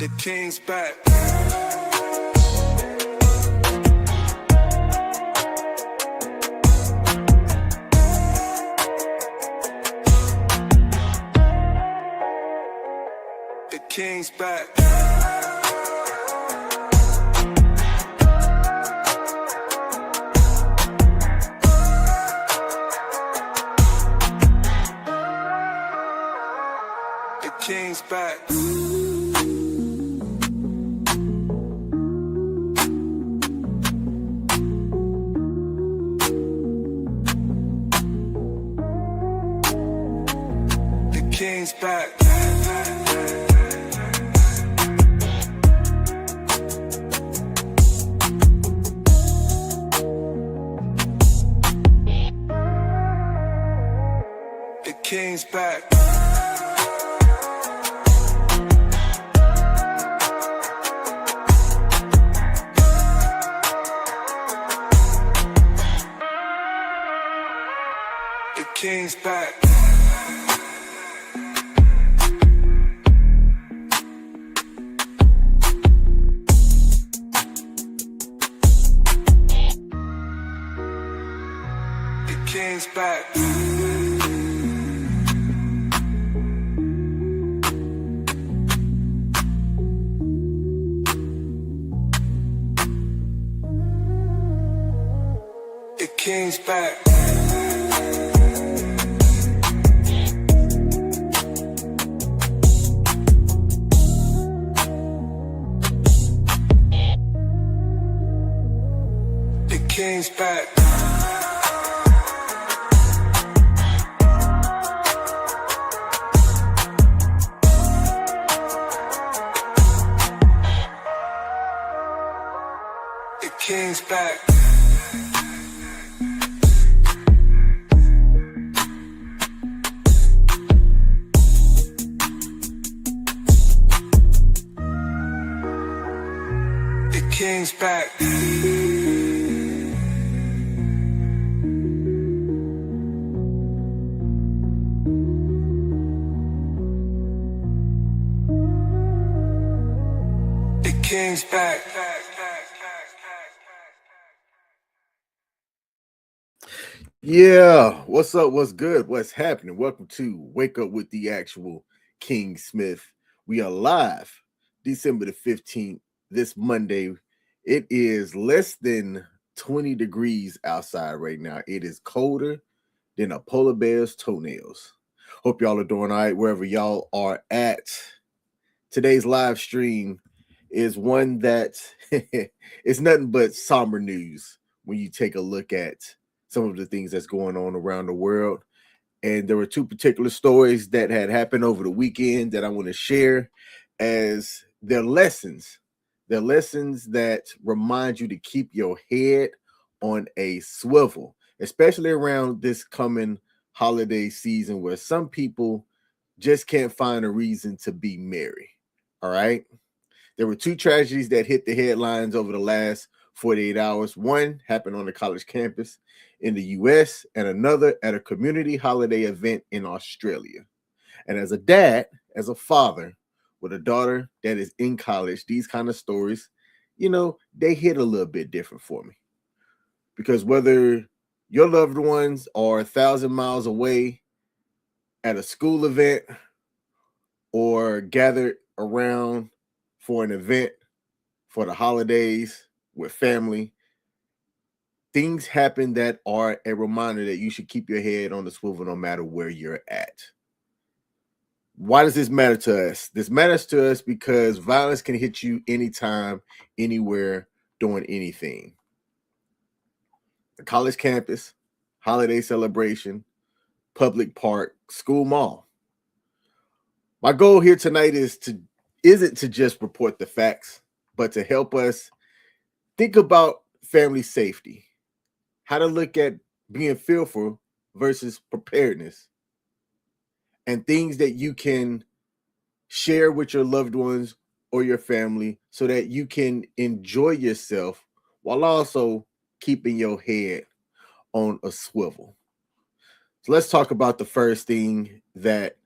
The King's back. The King's back. The King's back. The King's back. The King's back. The King's back. The King's back. The King's back. The King's back. The King's back. The King's back. The King's back. Yeah, what's up? What's good? What's happening? Welcome to Wake Up with the Actual King Smith. We are live December the 15th, this Monday. It is less than 20 degrees outside right now. It is colder than a polar bear's toenails. Hope y'all are doing all right wherever y'all are at. Today's live stream is one that it's nothing but somber news when you take a look at some of the things that's going on around the world. And there were two particular stories that had happened over the weekend that I want to share as they're lessons. They're lessons that remind you to keep your head on a swivel, especially around this coming holiday season where some people just can't find a reason to be merry. All right. There were two tragedies that hit the headlines over the last 48 hours. One happened on the college campus in the US and another at a community holiday event in Australia. And as a dad, as a father with a daughter that is in college, these kind of stories, they hit a little bit different for me. Because whether your loved ones are 1,000 miles away at a school event or gathered around for an event for the holidays with family, things happen that are a reminder that you should keep your head on the swivel no matter where you're at. Why does this matter to us? This matters to us because violence can hit you anytime, anywhere, doing anything. The college campus, holiday celebration, public park, school mall. My goal here tonight isn't to just report the facts, but to help us think about family safety, how to look at being fearful versus preparedness, and things that you can share with your loved ones or your family so that you can enjoy yourself while also keeping your head on a swivel. So let's talk about the first thing that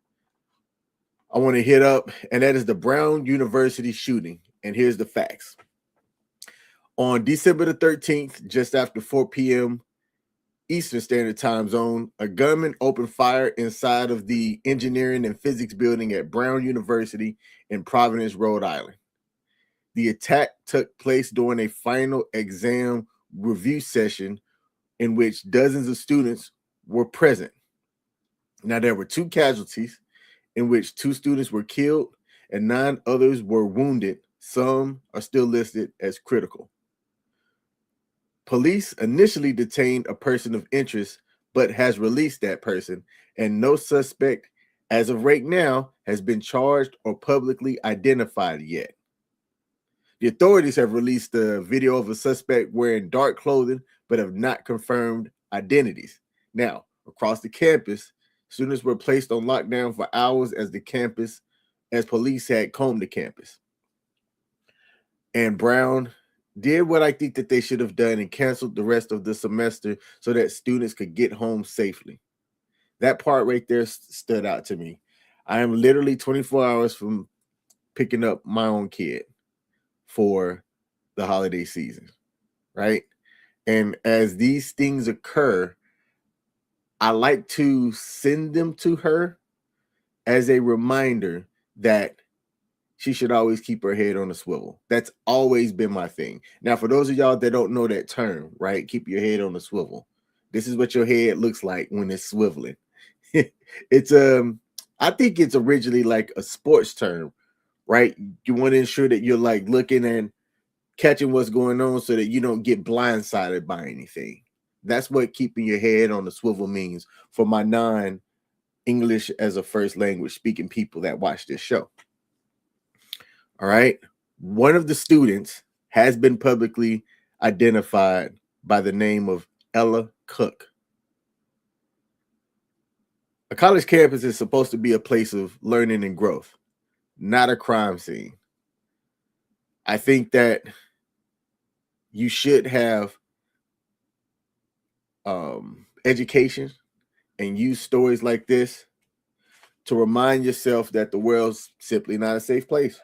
I want to hit up, and that is the Brown University shooting. And here's the facts. On December the 13th, just after 4 p.m. Eastern Standard Time Zone, a gunman opened fire inside of the engineering and physics building at Brown University in Providence, Rhode Island. The attack took place during a final exam review session in which dozens of students were present. Now, there were 2 casualties in which 2 students were killed and 9 others were wounded. Some are still listed as critical. Police initially detained a person of interest, but has released that person, and no suspect, as of right now, has been charged or publicly identified yet. The authorities have released a video of a suspect wearing dark clothing, but have not confirmed identities. Now, across the campus, students were placed on lockdown for hours as police had combed the campus. And Brown did what I think that they should have done and canceled the rest of the semester so that students could get home safely. That part right there stood out to me. I am literally 24 hours from picking up my own kid for the holiday season, right? And as these things occur, I like to send them to her as a reminder that she should always keep her head on a swivel. That's always been my thing. Now, for those of y'all that don't know that term, right? Keep your head on a swivel. This is what your head looks like when it's swiveling. It's I think it's originally like a sports term, right? You want to ensure that you're like looking and catching what's going on so that you don't get blindsided by anything. That's what keeping your head on the swivel means for my non-English as a first language speaking people that watch this show. All right. One of the students has been publicly identified by the name of Ella Cook. A college campus is supposed to be a place of learning and growth, not a crime scene. I think that you should have education and use stories like this to remind yourself that the world's simply not a safe place.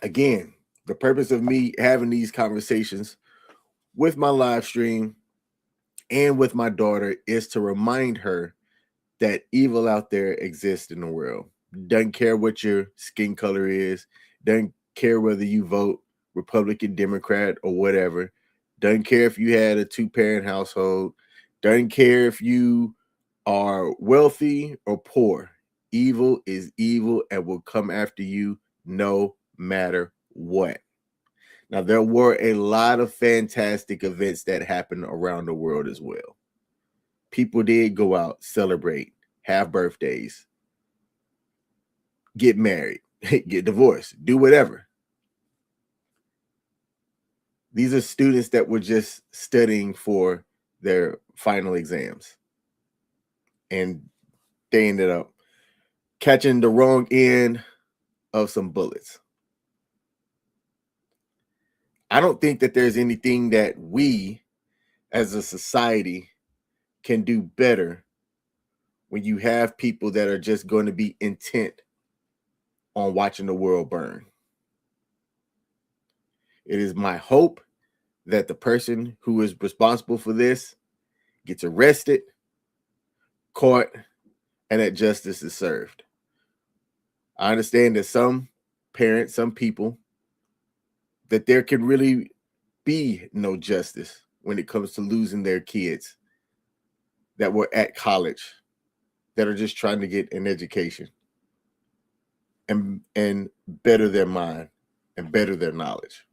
Again, the purpose of me having these conversations with my live stream and with my daughter is to remind her that evil out there exists in the world. Doesn't care what your skin color is, doesn't care whether you vote Republican, Democrat, or whatever. Doesn't care if you had a 2-parent household. Doesn't care if you are wealthy or poor. Evil is evil and will come after you no matter what. Now, there were a lot of fantastic events that happened around the world as well. People did go out, celebrate, have birthdays, get married, get divorced, do whatever. These are students that were just studying for their final exams. And they ended up catching the wrong end of some bullets. I don't think that there's anything that we as a society can do better when you have people that are just going to be intent on watching the world burn. It is my hope that the person who is responsible for this gets arrested, caught, and that justice is served. I understand that some parents, some people, that there can really be no justice when it comes to losing their kids that were at college, that are just trying to get an education and better their mind and better their knowledge.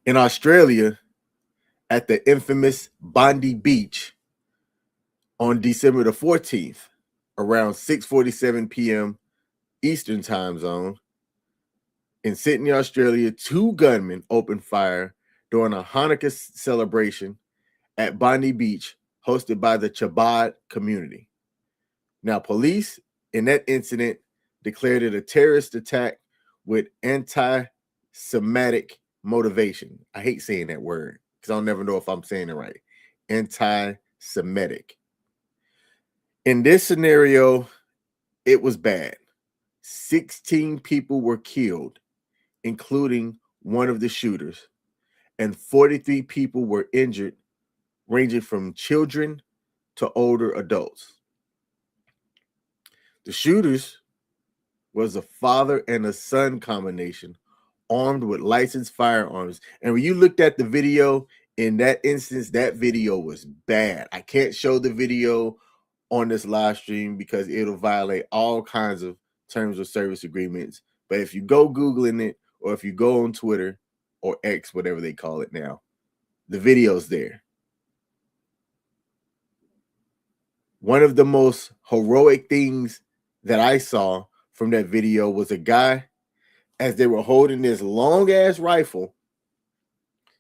In Australia, at the infamous Bondi Beach on December the 14th, around 6:47 p.m. Eastern Time Zone, in Sydney, Australia, 2 gunmen opened fire during a Hanukkah celebration at Bondi Beach hosted by the Chabad community. Now, police in that incident declared it a terrorist attack with anti-Semitic motivation. I hate saying that word because I'll never know if I'm saying it right. Anti-Semitic. In this scenario, it was bad. 16 people were killed, including one of the shooters, and 43 people were injured, ranging from children to older adults. The shooters was a father and a son combination armed with licensed firearms. And when you looked at the video, in that instance, that video was bad. I can't show the video on this live stream because it'll violate all kinds of terms of service agreements. But if you go Googling it, or if you go on Twitter or X, whatever they call it now, the video's there. One of the most heroic things that I saw from that video was a guy, as they were holding this long ass rifle,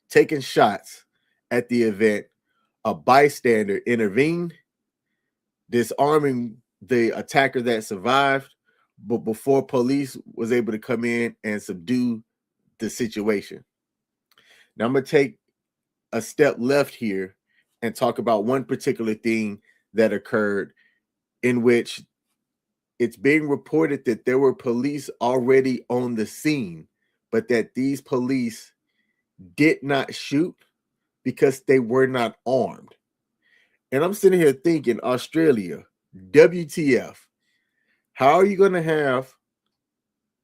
taking shots at the event. A bystander intervened, disarming the attacker that survived, but before police was able to come in and subdue the situation. Now I'm going to take a step left here and talk about one particular thing that occurred, in which it's being reported that there were police already on the scene, but that these police did not shoot because they were not armed. And I'm sitting here thinking, Australia, WTF, how are you going to have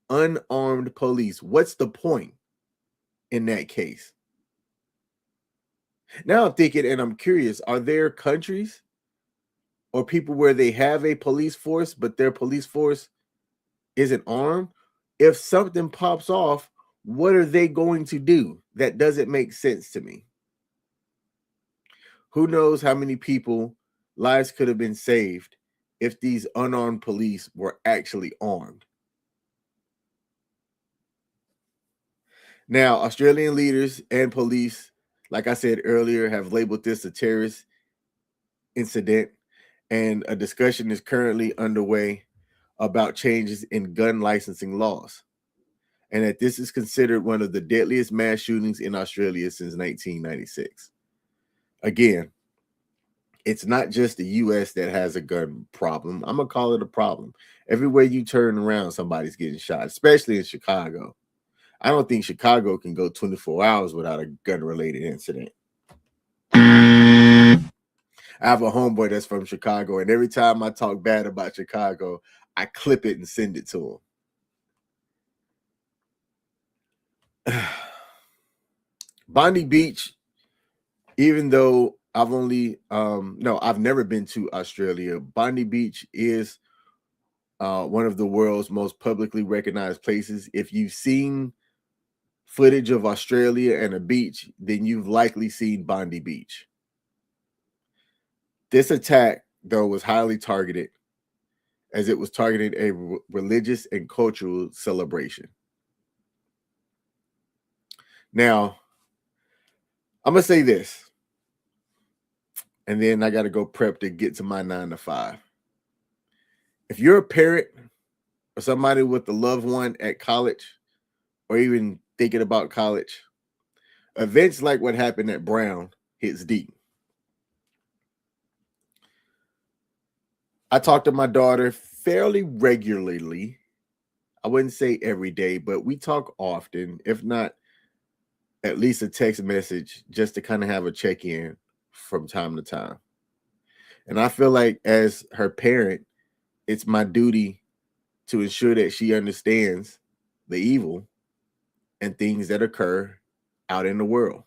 unarmed police? What's the point in that case? Now I'm thinking, and I'm curious, are there countries or people where they have a police force, but their police force isn't armed? If something pops off, what are they going to do? That doesn't make sense to me. Who knows how many people lives could have been saved if these unarmed police were actually armed. Now, Australian leaders and police, like I said earlier, have labeled this a terrorist incident, and a discussion is currently underway about changes in gun licensing laws, and that this is considered one of the deadliest mass shootings in Australia since 1996. Again, it's not just the U.S. that has a gun problem. I'm going to call it a problem. Everywhere you turn around, somebody's getting shot, especially in Chicago. I don't think Chicago can go 24 hours without a gun-related incident. I have a homeboy that's from Chicago, and every time I talk bad about Chicago, I clip it and send it to him. Bondi Beach, even though I've never been to Australia. Bondi Beach is one of the world's most publicly recognized places. If you've seen footage of Australia and a beach, then you've likely seen Bondi Beach. This attack, though, was highly targeted, as it was targeting a religious and cultural celebration. Now, I'm going to say this, and then I got to go prep to get to my 9 to 5. If you're a parent or somebody with a loved one at college, or even thinking about college, events like what happened at Brown hits deep. I talk to my daughter fairly regularly. I wouldn't say every day, but we talk often, if not at least a text message, just to kind of have a check-in from time to time. And I feel like as her parent, it's my duty to ensure that she understands the evil and things that occur out in the world.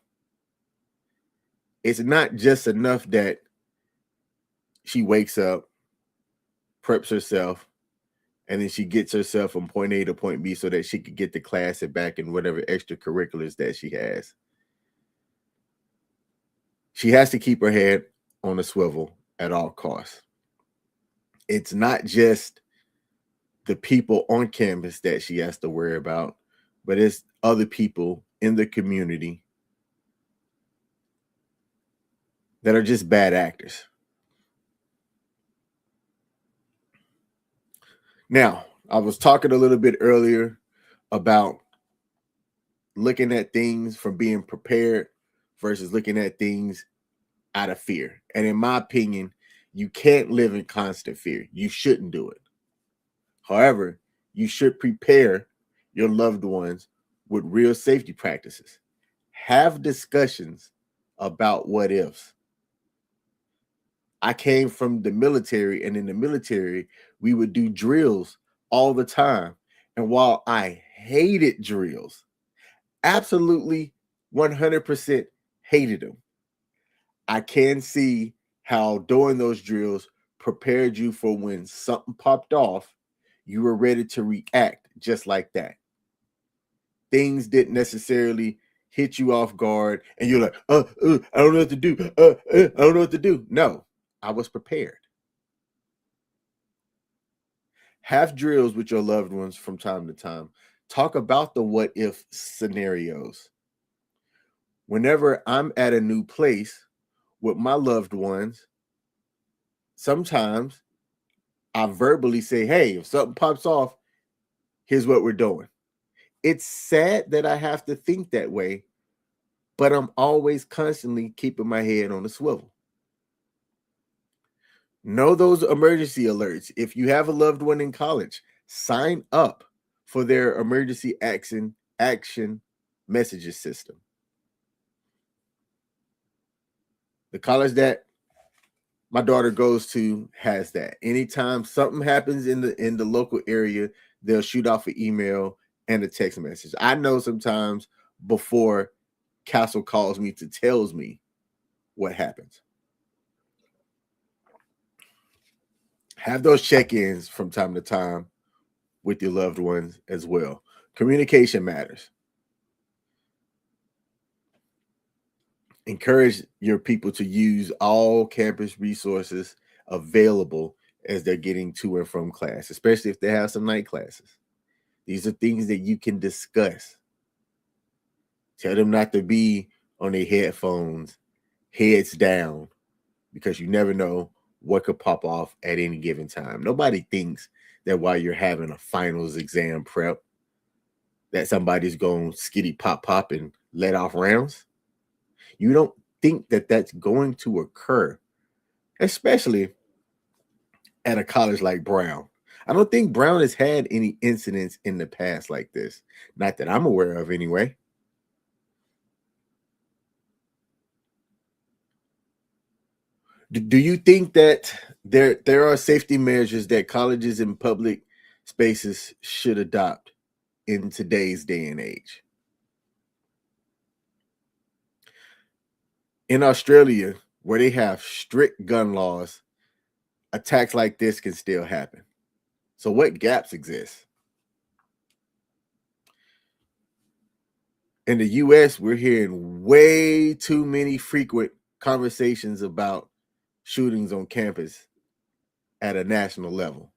It's not just enough that she wakes up, preps herself, and then she gets herself from point A to point B so that she could get to class and back and whatever extracurriculars that she has. She has to keep her head on a swivel at all costs. It's not just the people on campus that she has to worry about, but it's other people in the community that are just bad actors. Now, I was talking a little bit earlier about looking at things from being prepared versus looking at things out of fear. And in my opinion, You can't live in constant fear. You shouldn't do it. However, you should prepare your loved ones with real safety practices. Have discussions about what ifs. I came from the military, and in the military, we would do drills all the time. And while I hated drills, absolutely 100% hated them, I can see how doing those drills prepared you for when something popped off, you were ready to react just like that. Things didn't necessarily hit you off guard and you're like, I don't know what to do. I don't know what to do. No, I was prepared. Have drills with your loved ones from time to time. Talk about the what if scenarios. Whenever I'm at a new place with my loved ones, sometimes I verbally say, hey, if something pops off, here's what we're doing. It's sad that I have to think that way, but I'm always constantly keeping my head on the swivel. Know those emergency alerts. If you have a loved one in college, sign up for their emergency action messages system. The college that my daughter goes to has that. Anytime something happens in the local area, they'll shoot off an email and a text message. I know sometimes before Castle calls me to tells me what happens. Have those check-ins from time to time with your loved ones as well. Communication matters. Encourage your people to use all campus resources available as they're getting to and from class, especially if they have some night classes. These are things that you can discuss. Tell them not to be on their headphones, heads down, because you never know what could pop off at any given time. Nobody thinks that while you're having a finals exam prep, that somebody's going skitty pop and let off rounds. You don't think that that's going to occur, especially at a college like Brown. I don't think Brown has had any incidents in the past like this. Not that I'm aware of anyway. Do you think that there are safety measures that colleges and public spaces should adopt in today's day and age? In Australia, where they have strict gun laws, attacks like this can still happen. So what gaps exist? In the US, we're hearing way too many frequent conversations about shootings on campus at a national level.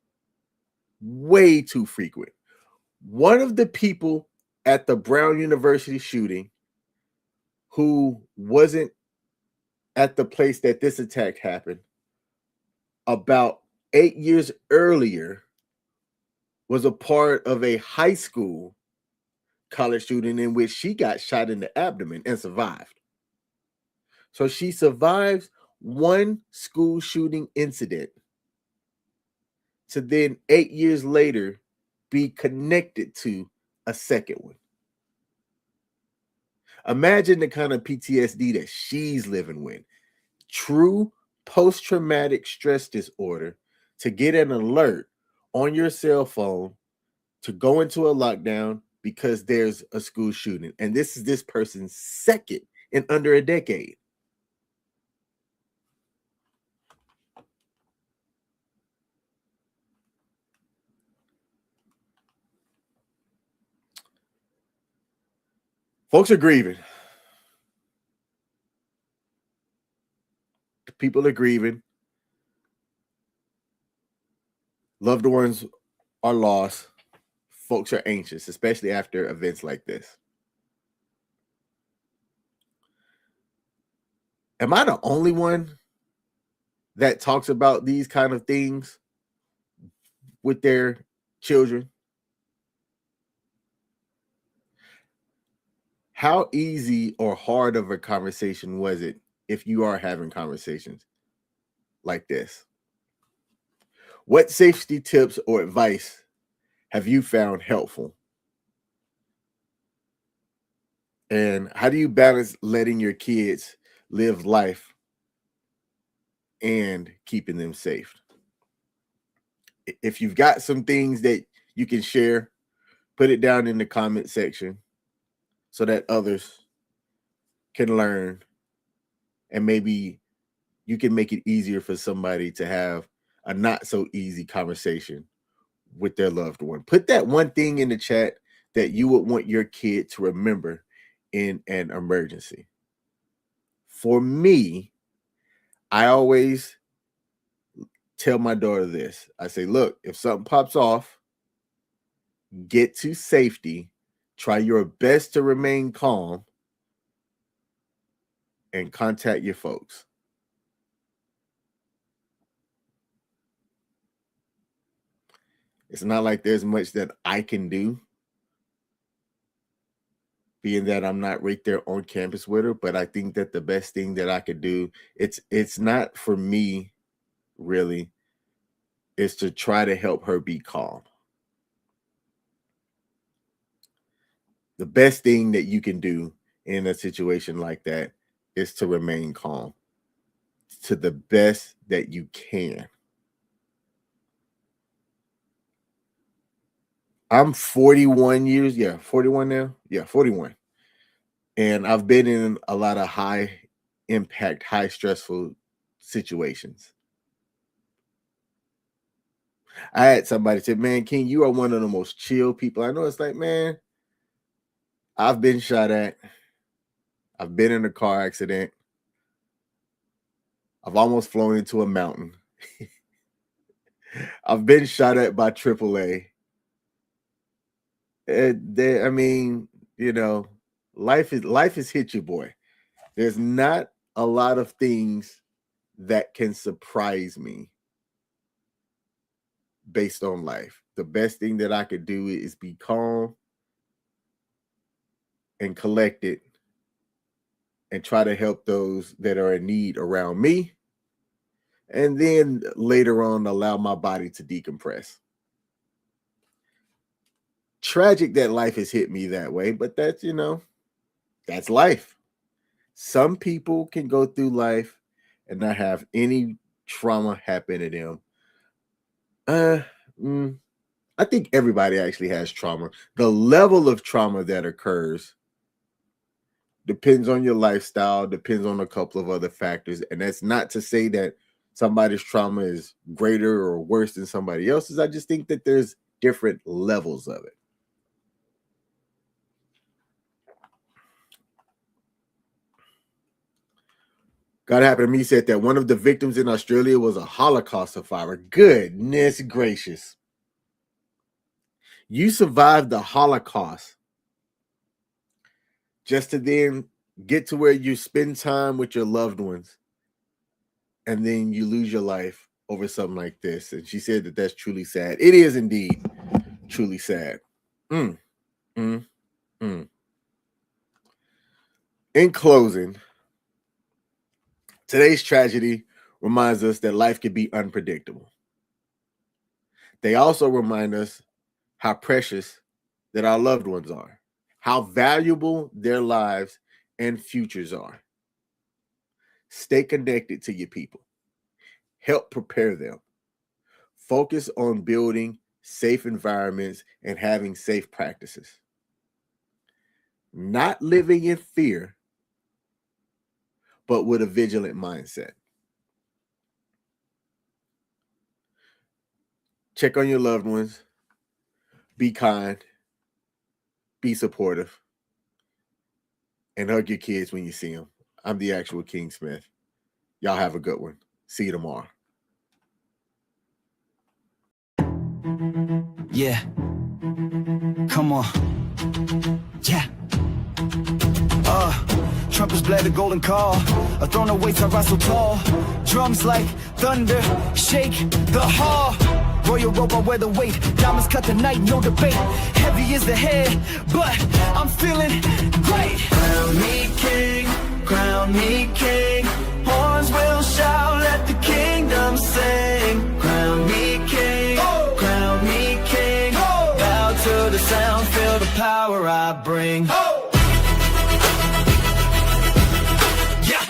Way too frequent. One of the people at the Brown University shooting who wasn't at the place that this attack happened about 8 years earlier was a part of a high school college shooting in which she got shot in the abdomen and survived. So she survives one school shooting incident to then 8 years later be connected to a second one. Imagine the kind of PTSD that she's living with. True post-traumatic stress disorder, to get an alert on your cell phone to go into a lockdown because there's a school shooting. And this is this person's second in under a decade. Folks are grieving. People are grieving. Loved ones are lost. Folks are anxious, especially after events like this. Am I the only one that talks about these kind of things with their children? How easy or hard of a conversation was it, if you are having conversations, like this. What safety tips or advice have you found helpful? And how do you balance letting your kids live life and keeping them safe? If you've got some things that you can share, put it down in the comment section so that others can learn, and maybe you can make it easier for somebody to have a not so easy conversation with their loved one. Put that one thing in the chat that you would want your kid to remember in an emergency. For me, I always tell my daughter this. I say, look, if something pops off, get to safety, try your best to remain calm, and contact your folks. It's not like there's much that I can do, being that I'm not right there on campus with her, but I think that the best thing that I could do, it's not for me really, is to try to help her be calm. The best thing that you can do in a situation like that is to remain calm to the best that you can. I'm 41 years, 41 now. 41. And I've been in a lot of high impact, high stressful situations. I had somebody say, man, King, you are one of the most chill people I know. It's like, man, I've been shot at. I've been in a car accident. I've almost flown into a mountain. I've been shot at by AAA. I mean, you know, life is hit you, boy. There's not a lot of things that can surprise me based on life. The best thing that I could do is be calm and collected and try to help those that are in need around me. And then later on, allow my body to decompress. Tragic that life has hit me that way, but that's, you know, that's life. Some people can go through life and not have any trauma happen to them. I think everybody actually has trauma. The level of trauma that occurs depends on your lifestyle, depends on a couple of other factors. And that's not to say that somebody's trauma is greater or worse than somebody else's. I just think that there's different levels of it. God happened to me said that one of the victims in Australia was a Holocaust survivor. Goodness gracious. You survived the Holocaust just to then get to where you spend time with your loved ones and then you lose your life over something like this. And she said that that's truly sad. It is indeed truly sad. In closing, today's tragedy reminds us that life can be unpredictable. They also remind us how precious that our loved ones are, how valuable their lives and futures are. Stay connected to your people. Help prepare them. Focus on building safe environments and having safe practices. Not living in fear, but with a vigilant mindset. Check on your loved ones. Be kind. Be supportive. And hug your kids when you see them. I'm the actual King Smith. Y'all have a good one. See you tomorrow. Yeah. Come on. Yeah. Trumpets blare the golden call. A throne awaits, I rise so tall. Drums like thunder, shake the hall. Royal robe, I wear the weight. Diamonds cut the night, no debate. Heavy is the head, but I'm feeling great. Crown me king, horns will shout, let the kingdom sound, feel the power I bring. Yeah.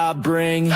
I bring.